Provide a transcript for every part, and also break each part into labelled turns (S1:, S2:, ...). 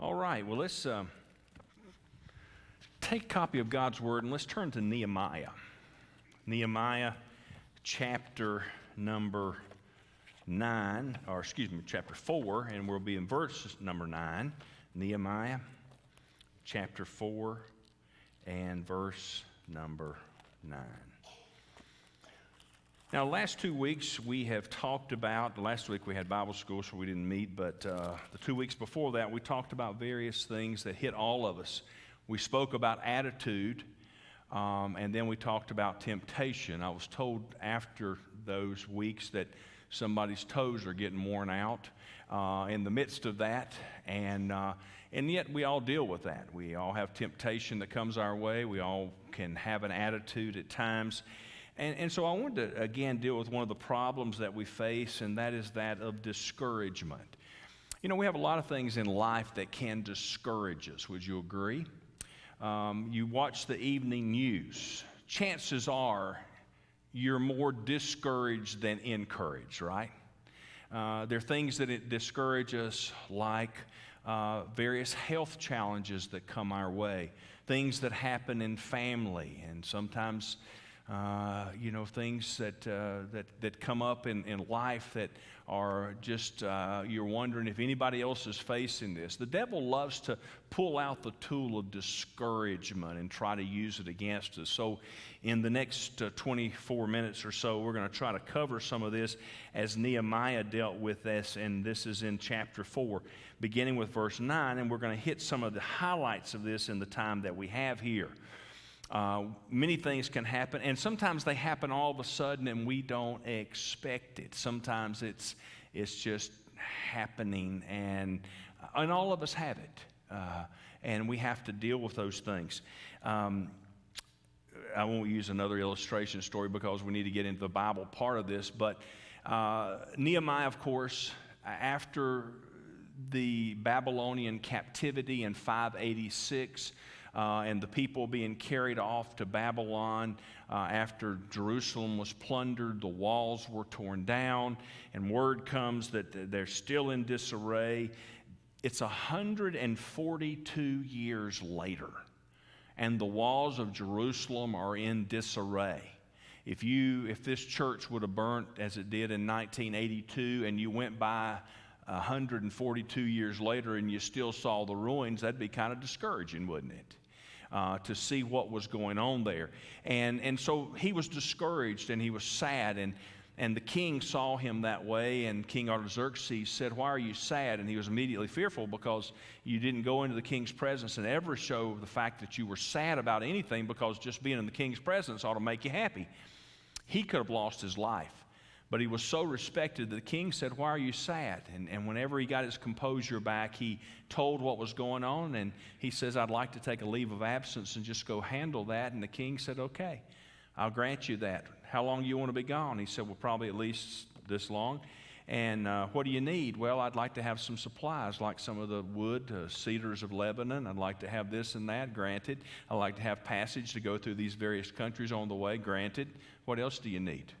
S1: All right, well, let's take a copy of God's Word and let's turn to Nehemiah. Nehemiah chapter number 9, chapter 4, and we'll be in verse number 9. Nehemiah chapter 4 and verse number 9. Now, the last 2 weeks we have talked about, last week we had Bible school, so we didn't meet, but the 2 weeks before that we talked about various things that hit all of us. We spoke about attitude, and then we talked about temptation. I was told after those weeks that somebody's toes are getting worn out in the midst of that, and yet we all deal with that. We all have temptation that comes our way. We all can have an attitude at times. And so I wanted to, again, deal with one of the problems that we face, and that is that of discouragement. You know, we have a lot of things in life that can discourage us. Would you agree? You watch the evening news. Chances are you're more discouraged than encouraged, right? There are things that discourage us, like various health challenges that come our way, things that happen in family, and sometimes things that come up in life that are just, you're wondering if anybody else is facing this. The devil loves to pull out the tool of discouragement and try to use it against us. So in the next 24 minutes or so, we're going to try to cover some of this as Nehemiah dealt with this, and this is in chapter 4, beginning with verse 9, and we're going to hit some of the highlights of this in the time that we have here. Many things can happen, and sometimes they happen all of a sudden and we don't expect it. Sometimes it's just happening, and all of us have it, and we have to deal with those things. I won't use another illustration story because we need to get into the Bible part of this, but Nehemiah, of course, after the Babylonian captivity in 586, and the people being carried off to Babylon after Jerusalem was plundered, the walls were torn down, and word comes that they're still in disarray. It's 142 years later, and the walls of Jerusalem are in disarray. If this church would have burnt as it did in 1982, and you went by 142 years later and you still saw the ruins, that'd be kind of discouraging, wouldn't it? To see what was going on there. And so he was discouraged and he was sad, and the king saw him that way, and King Artaxerxes said, "Why are you sad?" And he was immediately fearful because you didn't go into the king's presence and ever show the fact that you were sad about anything, because just being in the king's presence ought to make you happy. He could have lost his life. But he was so respected that the king said, "Why are you sad?" And whenever he got his composure back, he told what was going on, and he says, "I'd like to take a leave of absence and just go handle that." And the king said, "Okay, I'll grant you that. How long do you want to be gone?" He said, "Well, probably at least this long." "And what do you need?" "Well, I'd like to have some supplies, like some of the wood, cedars of Lebanon. I'd like to have this and that." "Granted." "I'd like to have passage to go through these various countries on the way." "Granted." "What else do you need?"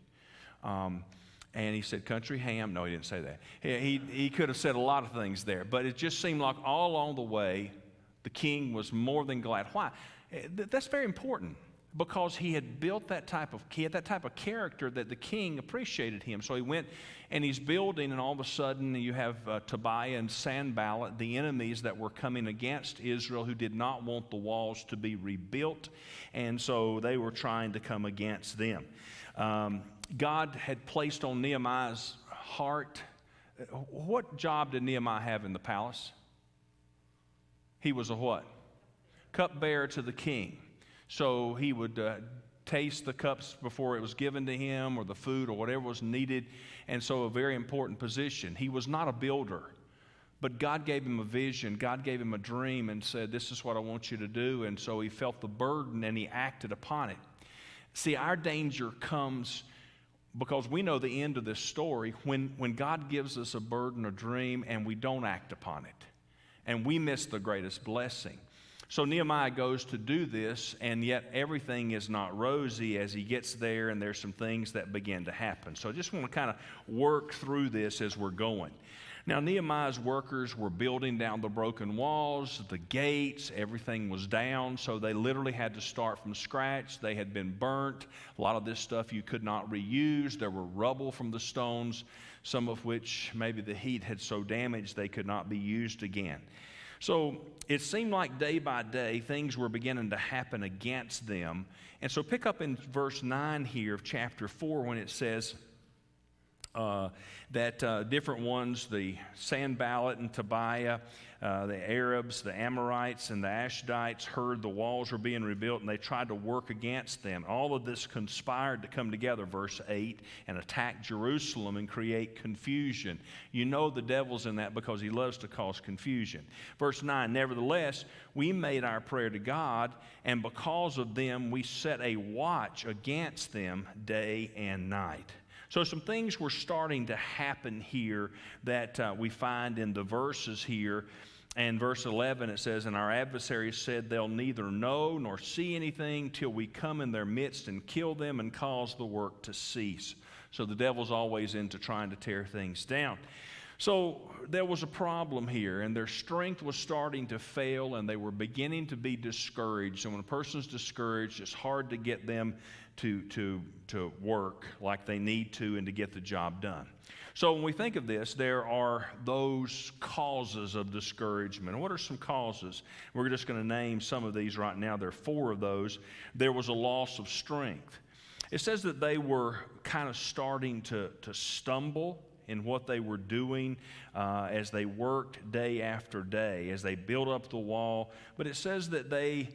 S1: And he said, "Country ham." No, he didn't say that. He could have said a lot of things there, but it just seemed like all along the way, the king was more than glad. Why? That's very important, because he had built that type of character that the king appreciated him. So he went and he's building, and all of a sudden you have Tobiah and Sanballat, the enemies that were coming against Israel, who did not want the walls to be rebuilt, and so they were trying to come against them. God had placed on Nehemiah's heart. What job did Nehemiah have in the palace? He was a what? Cupbearer to the king. So he would taste the cups before it was given to him, or the food, or whatever was needed. And so a very important position. He was not a builder, but God gave him a vision. God gave him a dream and said, "This is what I want you to do." And so he felt the burden and he acted upon it. See, our danger comes because we know the end of this story, when God gives us a burden or dream and we don't act upon it, and we miss the greatest blessing. So Nehemiah goes to do this, and yet everything is not rosy as he gets there, and there's some things that begin to happen. So I just want to kind of work through this as we're going. Now, Nehemiah's workers were building down the broken walls, the gates, everything was down, so they literally had to start from scratch. They had been burnt. A lot of this stuff you could not reuse. There were rubble from the stones, some of which maybe the heat had so damaged they could not be used again. So it seemed like day by day things were beginning to happen against them. And so pick up in verse 9 here of chapter 4 when it says, that different ones, the Sanballat and Tobiah, the Arabs, the Amorites, and the Ashdodites heard the walls were being rebuilt, and they tried to work against them. All of this conspired to come together, verse 8, and attack Jerusalem and create confusion. You know the devil's in that because he loves to cause confusion. Verse 9, nevertheless, we made our prayer to God, and because of them we set a watch against them day and night. So some things were starting to happen here that we find in the verses here. And verse 11, it says, and our adversaries said they'll neither know nor see anything till we come in their midst and kill them and cause the work to cease. So the devil's always into trying to tear things down. So there was a problem here, and their strength was starting to fail, and they were beginning to be discouraged. And when a person's discouraged, it's hard to get them to work like they need to and to get the job done. So when we think of this, there are those causes of discouragement. What are some causes? We're just going to name some of these right now. There are 4 of those. There was a loss of strength. It says that they were kind of starting to stumble in what they were doing as they worked day after day, as they built up the wall. But it says that the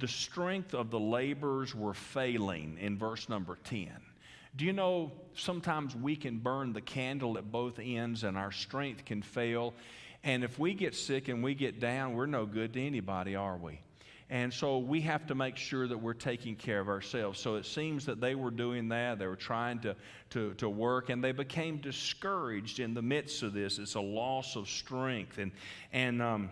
S1: strength of the laborers were failing in verse number 10. Do you know sometimes we can burn the candle at both ends and our strength can fail? And if we get sick and we get down, we're no good to anybody, are we? And so we have to make sure that we're taking care of ourselves. So it seems that they were doing that. They were trying to work, and they became discouraged in the midst of this. It's a loss of strength. And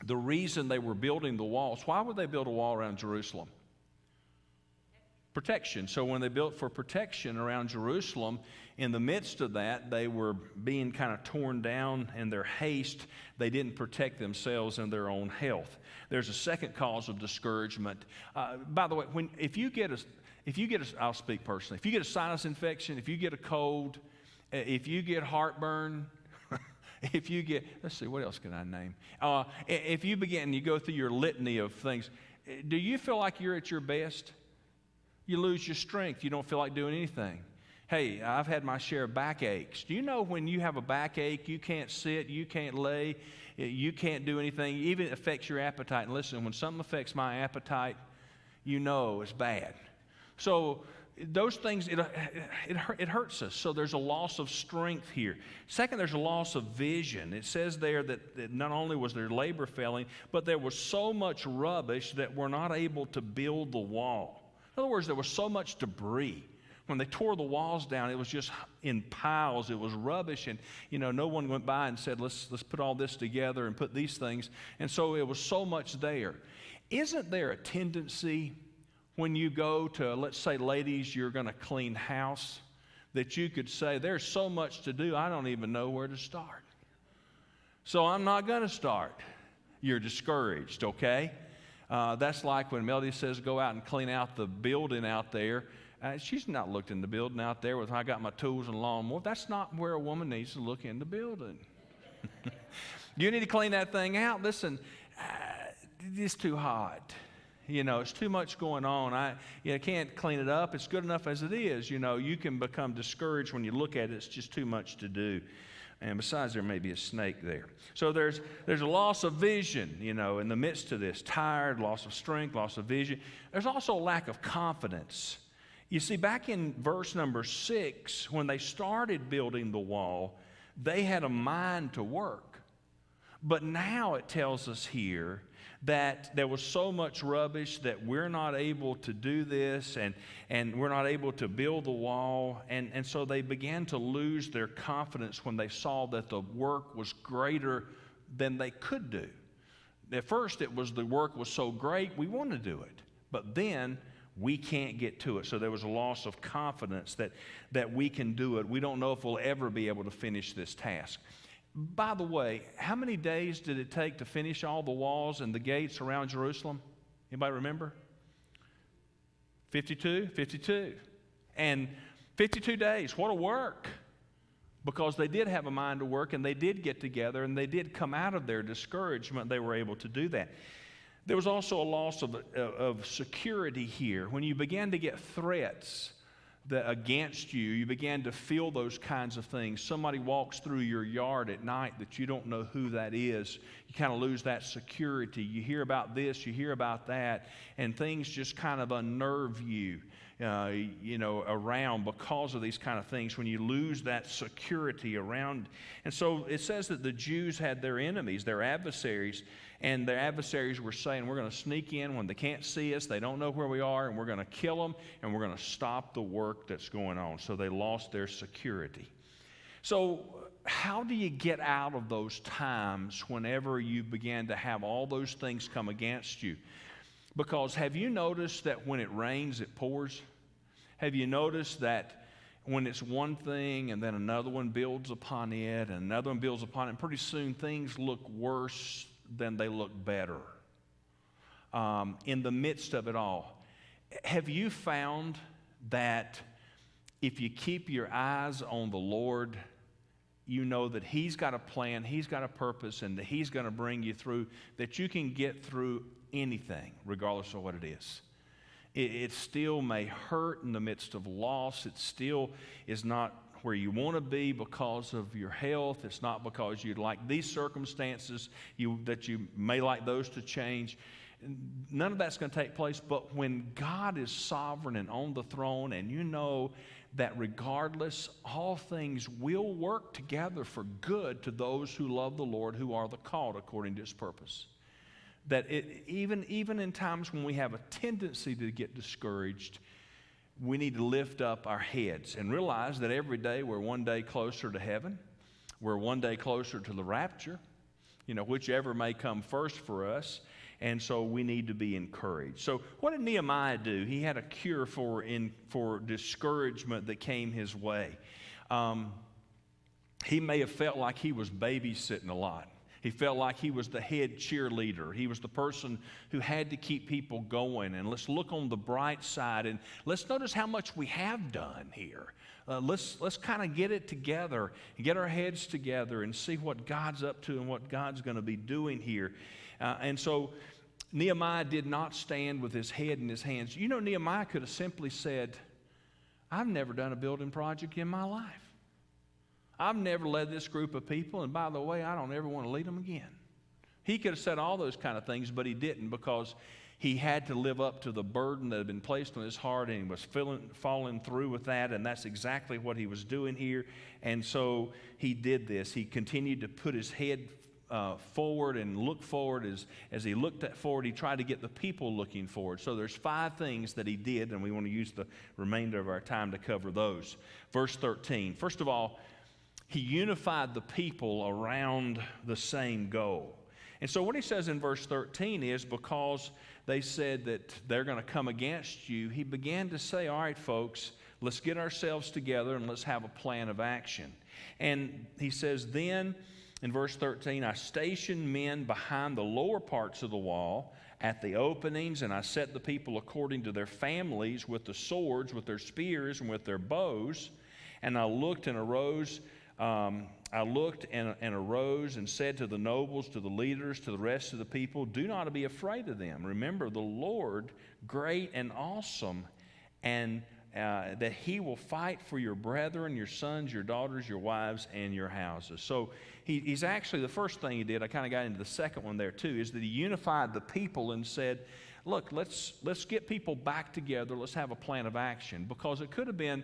S1: the reason they were building the walls, why would they build a wall around Jerusalem? Protection. So when they built for protection around Jerusalem, in the midst of that, they were being kind of torn down in their haste. They didn't protect themselves and their own health. There's a second cause of discouragement. By the way, I'll speak personally. If you get a sinus infection, if you get a cold, if you get heartburn, if you get, let's see, what else can I name? If you go through your litany of things, do you feel like you're at your best? You lose your strength. You don't feel like doing anything. Hey, I've had my share of backaches. Do you know when you have a backache, you can't sit, you can't lay, you can't do anything, even it affects your appetite. And listen, when something affects my appetite, you know it's bad. So those things, it hurts us. So there's a loss of strength here. Second, there's a loss of vision. It says there that not only was their labor failing, but there was so much rubbish that we're not able to build the wall. In other words, there was so much debris. When they tore the walls down, it was just in piles. It was rubbish, and no one went by and said, let's put all this together and put these things. And so it was so much there. Isn't there a tendency when you go to, let's say, ladies, you're going to clean house, that you could say, there's so much to do, I don't even know where to start. So I'm not going to start. You're discouraged, okay? That's like when Melody says, go out and clean out the building out there. She's not looked in the building out there with, I got my tools and lawnmower. That's not where a woman needs to look in the building. You need to clean that thing out. Listen, it's too hot. It's too much going on. I can't clean it up. It's good enough as it is. You can become discouraged when you look at it. It's just too much to do. And besides, there may be a snake there. So there's a loss of vision, in the midst of this. Tired, loss of strength, loss of vision. There's also a lack of confidence. You see, back in verse number 6, when they started building the wall, they had a mind to work. But now it tells us here that there was so much rubbish that we're not able to do this, and we're not able to build the wall. And so they began to lose their confidence when they saw that the work was greater than they could do. At first, it was the work was so great, we want to do it. But then We can't get to it. So there was a loss of confidence that we can do it. We don't know if we'll ever be able to finish this task. By the way, how many days did it take to finish all the walls and the gates around Jerusalem? Anybody remember? 52? 52. And 52 days. What a work. Because they did have a mind to work, and they did get together, and they did come out of their discouragement. They were able to do that. There was also a loss of security here. When you began to get threats against you, you began to feel those kinds of things. Somebody walks through your yard at night that you don't know who that is. You kind of lose that security. You hear about this, you hear about that, and things just kind of unnerve you. Around because of these kind of things, when you lose that security around. And so it says that the Jews had their enemies, their adversaries, and their adversaries were saying, we're going to sneak in when they can't see us, they don't know where we are, and we're going to kill them, and we're going to stop the work that's going on. So they lost their security. So how do you get out of those times whenever you begin to have all those things come against you? Because have you noticed that when it rains, it pours? Have you noticed that when it's one thing and then another one builds upon it and another one builds upon it, and pretty soon things look worse than they look better in the midst of it all? Have you found that if you keep your eyes on the Lord, you know that He's got a plan, He's got a purpose, and that He's going to bring you through, that you can get through anything, regardless of what it is. It still may hurt in the midst of loss. It still is not where you want to be because of your health. It's not because you like these circumstances, that you may like those to change. None of that's going to take place. But when God is sovereign and on the throne, and you know that regardless, all things will work together for good to those who love the Lord, who are the called according to His purpose. That even in times when we have a tendency to get discouraged, we need to lift up our heads and realize that every day we're one day closer to heaven. We're one day closer to the rapture, whichever may come first for us. And so we need to be encouraged. So what did Nehemiah do? He had a cure for discouragement that came his way. He may have felt like he was babysitting a lot. He felt like he was the head cheerleader. He was the person who had to keep people going. And let's look on the bright side, and let's notice how much we have done here. Let's kind of get it together, get our heads together, and see what God's up to and what God's going to be doing here. And so Nehemiah did not stand with his head in his hands. Nehemiah could have simply said, I've never done a building project in my life. I've never led this group of people, and by the way, I don't ever want to lead them again. He could have said all those kind of things, but he didn't, because he had to live up to the burden that had been placed on his heart, and he was following through with that, and that's exactly what he was doing here. And so he did this. He continued to put his head forward and look forward. As he looked forward, he tried to get the people looking forward. So there's 5 things that he did, and we want to use the remainder of our time to cover those. Verse 13. First of all, he unified the people around the same goal. And so what he says in verse 13 is, because they said that they're going to come against you, he began to say, all right, folks, let's get ourselves together and let's have a plan of action. And he says, then in verse 13, I stationed men behind the lower parts of the wall at the openings, and I set the people according to their families with the swords, with their spears, and with their bows. And I looked and arose and said to the nobles, to the leaders, to the rest of the people, do not be afraid of them. Remember the Lord, great and awesome, and that He will fight for your brethren, your sons, your daughters, your wives, and your houses. So he's actually, the first thing he did, I kind of got into the second one there too, is that he unified the people and said, look, let's get people back together. Let's have a plan of action. Because it could have been,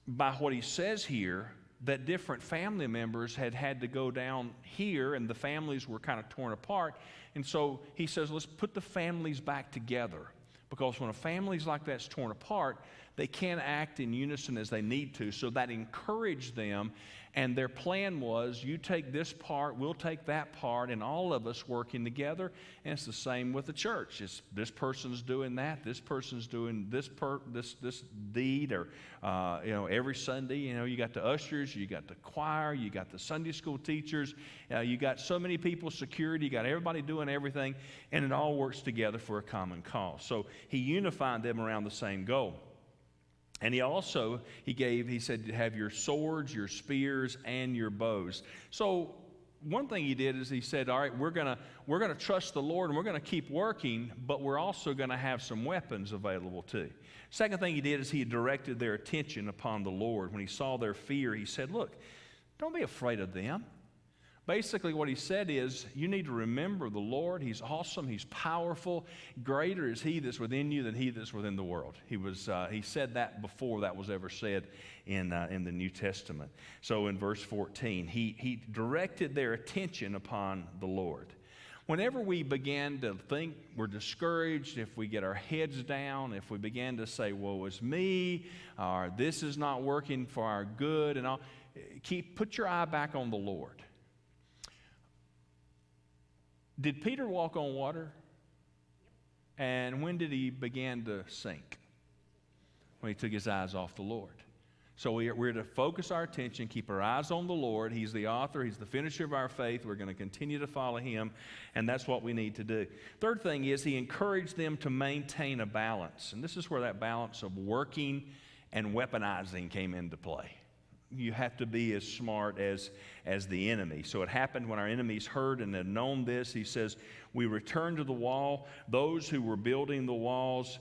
S1: by what he says here, that different family members had to go down here, and the families were kind of torn apart. And so he says, let's put the families back together. Because when a family's like that's torn apart, they can't act in unison as they need to. So that encouraged them. And their plan was, you take this part, we'll take that part, and all of us working together. And it's the same with the church. It's this person's doing that, this person's doing this deed, or every Sunday, you got the ushers, you got the choir, you got the Sunday school teachers, you got so many people, security, you got everybody doing everything, and it all works together for a common cause. So he unified them around the same goal. And he said, have your swords, your spears, and your bows. So one thing he did is he said, all right, we're gonna trust the Lord and we're gonna keep working, but we're also gonna have some weapons available too. Second thing he did is he directed their attention upon the Lord. When he saw their fear, he said, look, don't be afraid of them. Basically, what he said is, you need to remember the Lord. He's awesome. He's powerful. Greater is He that's within you than he that's within the world. He said that before that was ever said in the New Testament. So in verse 14, he directed their attention upon the Lord. Whenever we begin to think we're discouraged, if we get our heads down, if we begin to say, woe is me, or this is not working for our good, and all, put your eye back on the Lord. Did Peter walk on water? And when did he begin to sink? When he took his eyes off the Lord. So we're to focus our attention, keep our eyes on the Lord. He's the author. He's the finisher of our faith. We're going to continue to follow Him, and that's what we need to do. Third thing is he encouraged them to maintain a balance. And this is where that balance of working and weaponizing came into play. You have to be as smart as the enemy. So it happened when our enemies heard and had known this. He says, we returned to the wall. Those who were building the walls,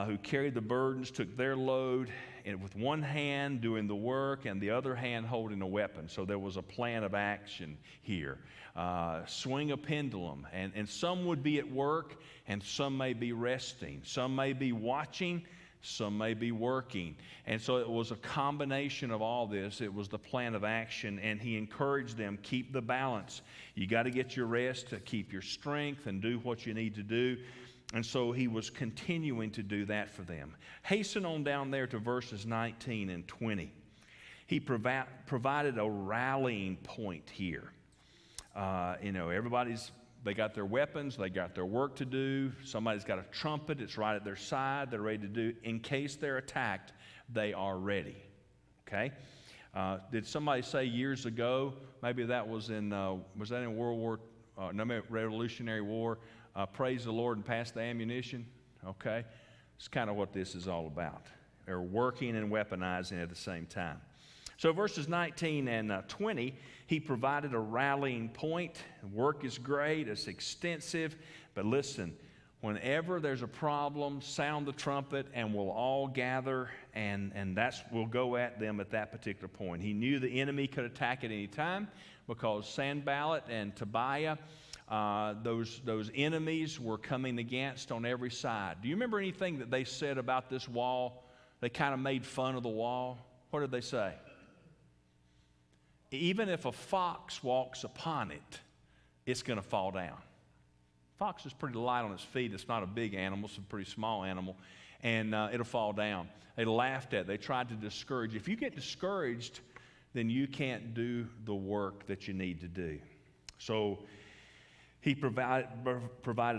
S1: who carried the burdens, took their load, and with one hand doing the work and the other hand holding a weapon. So there was a plan of action here. Swing a pendulum. And some would be at work, and some may be resting. Some may be watching. Some may be working. And so it was a combination of all this. It was the plan of action, and he encouraged them, keep the balance. You got to get your rest to keep your strength and do what you need to do. And so he was continuing to do that for them. Hasten on down there to verses 19 and 20. He provided a rallying point here. They got their weapons, they got their work to do. Somebody's got a trumpet, it's right at their side, they're ready to do. In case they're attacked, they are ready. Okay? Did somebody say years ago, maybe that was in Revolutionary War, praise the Lord and pass the ammunition? Okay? It's kind of what this is all about. They're working and weaponizing at the same time. So verses 19 and 20, he provided a rallying point. Work is great, it's extensive, but listen, whenever there's a problem, sound the trumpet and we'll all gather, and we'll go at them at that particular point. He knew the enemy could attack at any time because Sanballat and Tobiah, those enemies were coming against on every side. Do you remember anything that they said about this wall? They kind of made fun of the wall. What did they say? Even if a fox walks upon it, it's going to fall down. Fox is pretty light on its feet. It's not a big animal. It's a pretty small animal. And it'll fall down. They laughed at it. They tried to discourage. If you get discouraged, then you can't do the work that you need to do. So he provided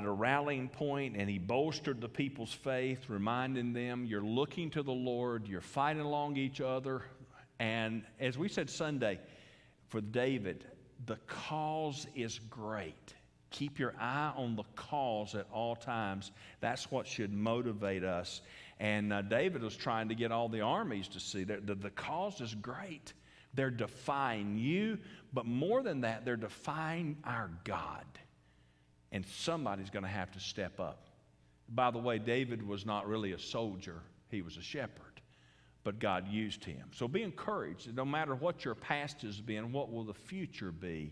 S1: a rallying point, and he bolstered the people's faith, reminding them, you're looking to the Lord, you're fighting along each other. And as we said Sunday, for David, the cause is great. Keep your eye on the cause at all times. That's what should motivate us. And David was trying to get all the armies to see that the cause is great. They're defying you, but more than that, they're defying our God. And somebody's going to have to step up. By the way, David was not really a soldier. He was a shepherd. But God used him. So be encouraged. No matter what your past has been, what will the future be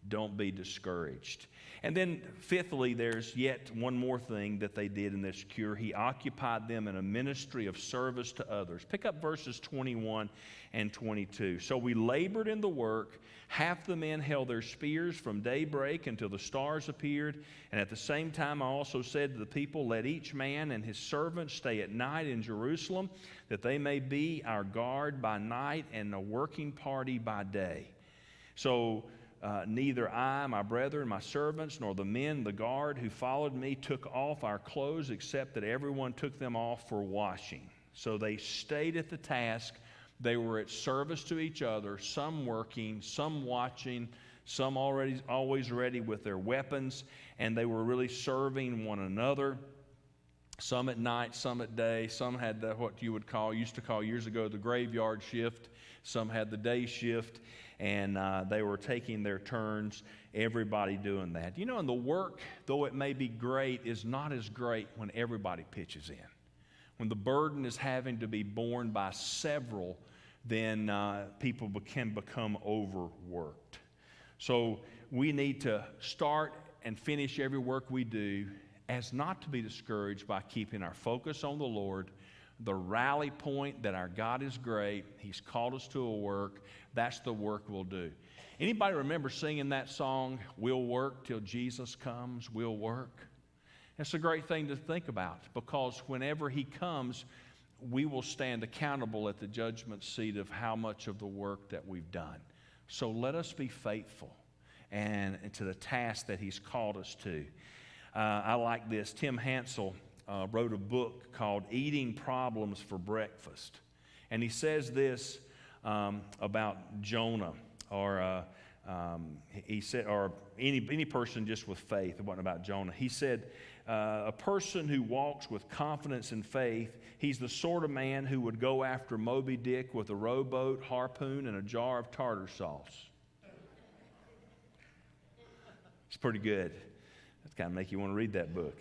S1: Don't be discouraged. And then fifthly, there's yet one more thing that they did in this cure. He occupied them in a ministry of service to others. Pick up verses 21 and 22. So we labored in the work. Half the men held their spears from daybreak until the stars appeared. And at the same time I also said to the people, let each man and his servant stay at night in Jerusalem, that they may be our guard by night and a working party by day. So neither I, my brethren, my servants, nor the men, the guard who followed me took off our clothes, except that everyone took them off for washing. So they stayed at the task. They were at service to each other, some working, some watching, some always ready with their weapons, and they were really serving one another. Some at night, some at day. Some had what you used to call years ago the graveyard shift. Some had the day shift, and they were taking their turns, everybody doing that. You know, and the work, though it may be great, is not as great when everybody pitches in. When the burden is having to be borne by several, then people can become overworked. So we need to start and finish every work we do as not to be discouraged by keeping our focus on the Lord, the rally point that our God is great. He's called us to a work. That's the work we'll do. Anybody remember singing that song, We'll Work Till Jesus Comes, We'll Work? It's a great thing to think about, because whenever He comes, we will stand accountable at the judgment seat of how much of the work that we've done. So let us be faithful and to the task that He's called us to. I like this. Tim Hansel wrote a book called Eating Problems for Breakfast. And he says this about Jonah, or he said, or any person just with faith. It wasn't about Jonah. He said, a person who walks with confidence and faith, he's the sort of man who would go after Moby Dick with a rowboat, harpoon, and a jar of tartar sauce. It's pretty good. That's kind of make you want to read that book.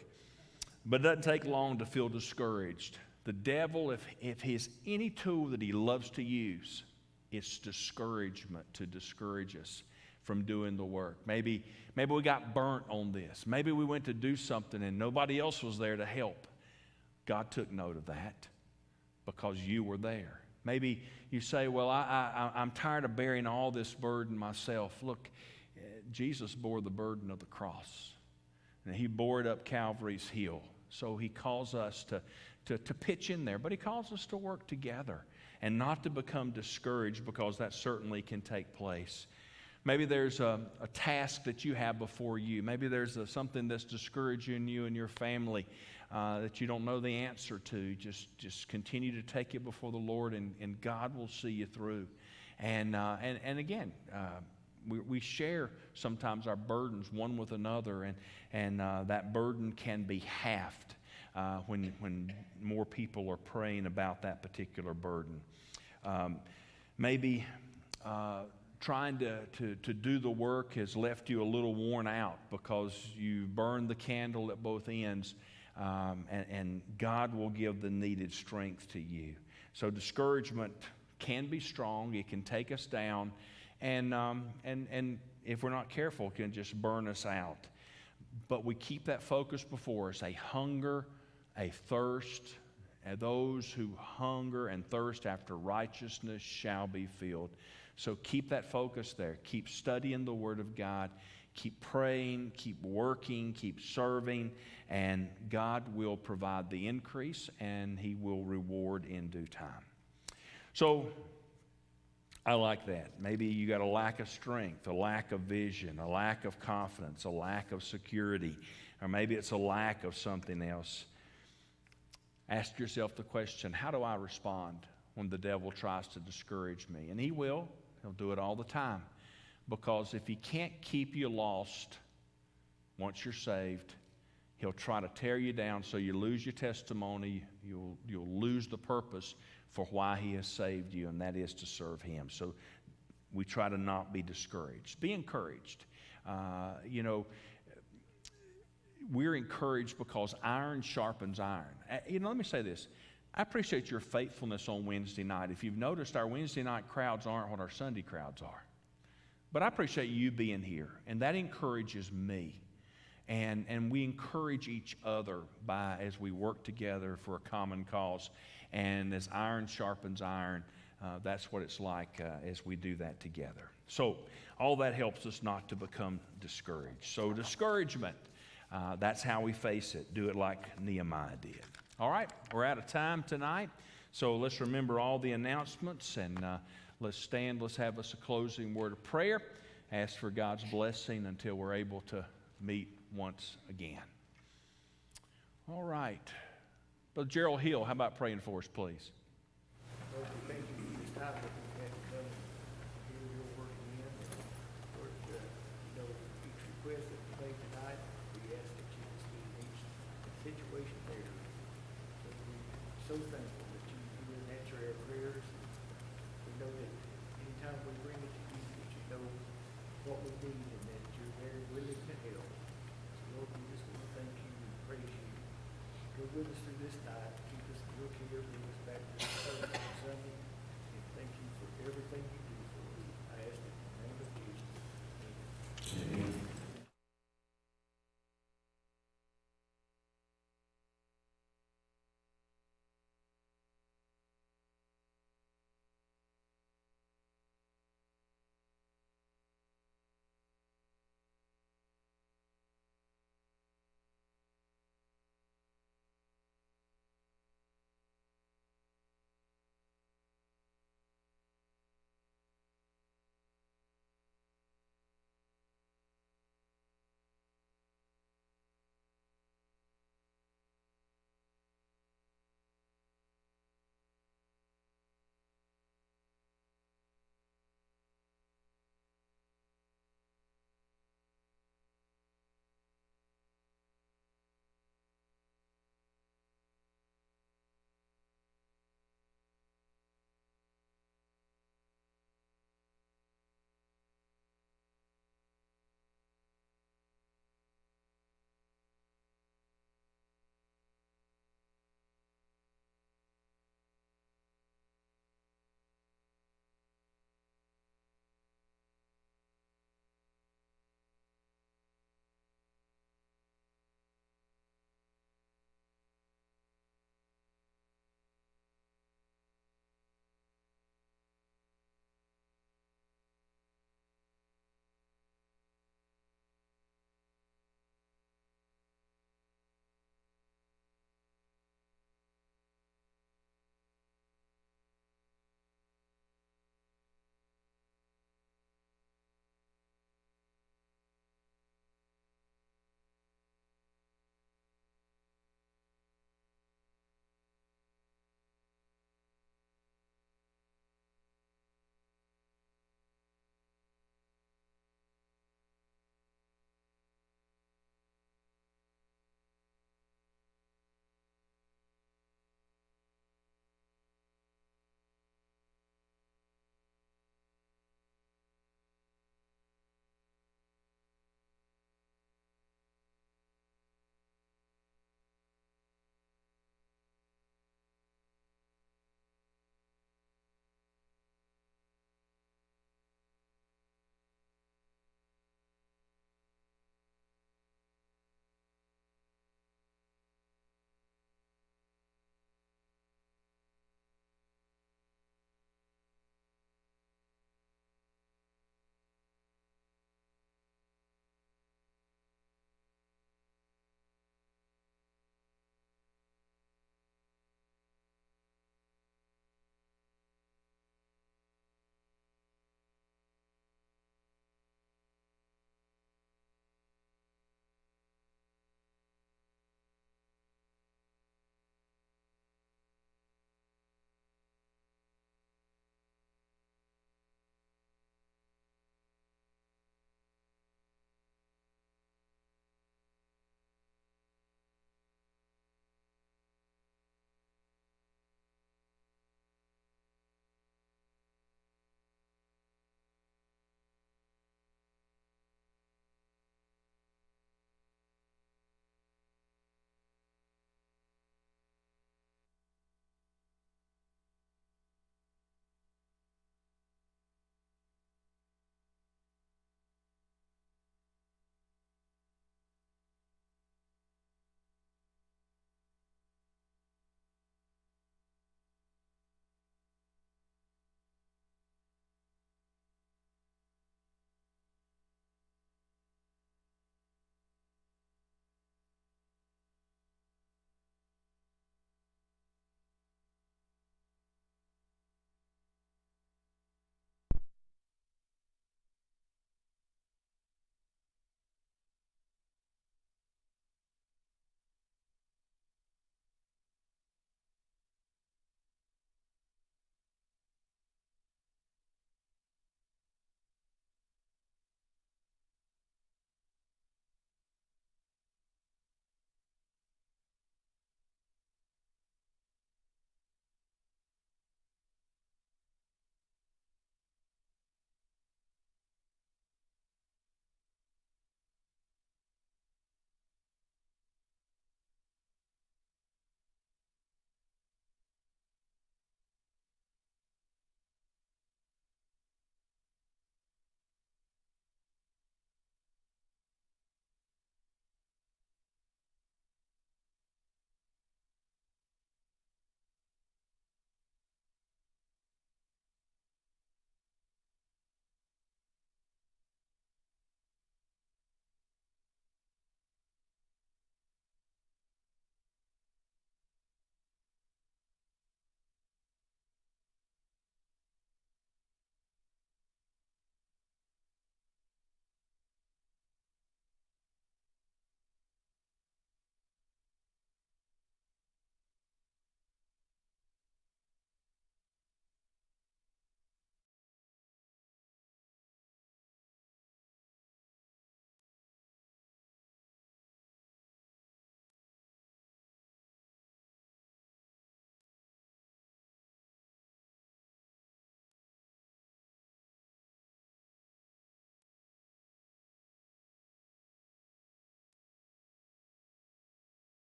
S1: But it doesn't take long to feel discouraged. The devil, if he's any tool that he loves to use, it's discouragement to discourage us from doing the work. Maybe we got burnt on this. Maybe we went to do something and nobody else was there to help. God took note of that because you were there. Maybe you say, well, I'm tired of bearing all this burden myself. Look, Jesus bore the burden of the cross. And He bore it up Calvary's hill. So He calls us to pitch in there, but He calls us to work together and not to become discouraged, because that certainly can take place. Maybe there's a task that you have before you. Maybe there's something that's discouraging you and your family that you don't know the answer to. Just continue to take it before the Lord, and God will see you through. And again, we share sometimes our burdens one with another, and that burden can be halved when more people are praying about that particular burden. Maybe trying to do the work has left you a little worn out because you burned the candle at both ends, and God will give the needed strength to you. So discouragement can be strong. It can take us down. And if we're not careful, it can just burn us out. But we keep that focus before us, a hunger, a thirst, and those who hunger and thirst after righteousness shall be filled. So keep that focus there. Keep studying the Word of God. Keep praying, keep working, keep serving, and God will provide the increase, and He will reward in due time. So I like that. Maybe you got a lack of strength, a lack of vision, a lack of confidence, a lack of security, or maybe it's a lack of something else. Ask yourself the question, how do I respond when the devil tries to discourage me? And he will. He'll do it all the time. Because if he can't keep you lost once you're saved, he'll try to tear you down so you lose your testimony, you'll lose the purpose for why he has saved you, and that is to serve him. So we try to not be discouraged. Be encouraged. We're encouraged because iron sharpens iron. Let me say this. I appreciate your faithfulness on Wednesday night. If you've noticed, our Wednesday night crowds aren't what our Sunday crowds are. But I appreciate you being here, and that encourages me. And we encourage each other as we work together for a common cause. And as iron sharpens iron, that's what it's like as we do that together. So all that helps us not to become discouraged. So discouragement, that's how we face it. Do it like Nehemiah did. All right, we're out of time tonight. So let's remember all the announcements, and let's stand. Let's have us a closing word of prayer. Ask for God's blessing until we're able to meet once again. All right. Brother Gerald Hill, how about praying for us, please?
S2: Lord, we thank you for this time that we've had to come and hear your word again. And Lord, each request that we made tonight, we ask that you will speak in each situation there. So we're so thankful that you hear and answer our prayers. We know that anytime we bring it to you, that you know what we need and that you're very willing to help. So Lord, we just want to thank you and praise you. Go with us through this night. Keep us in your care. Bring us back to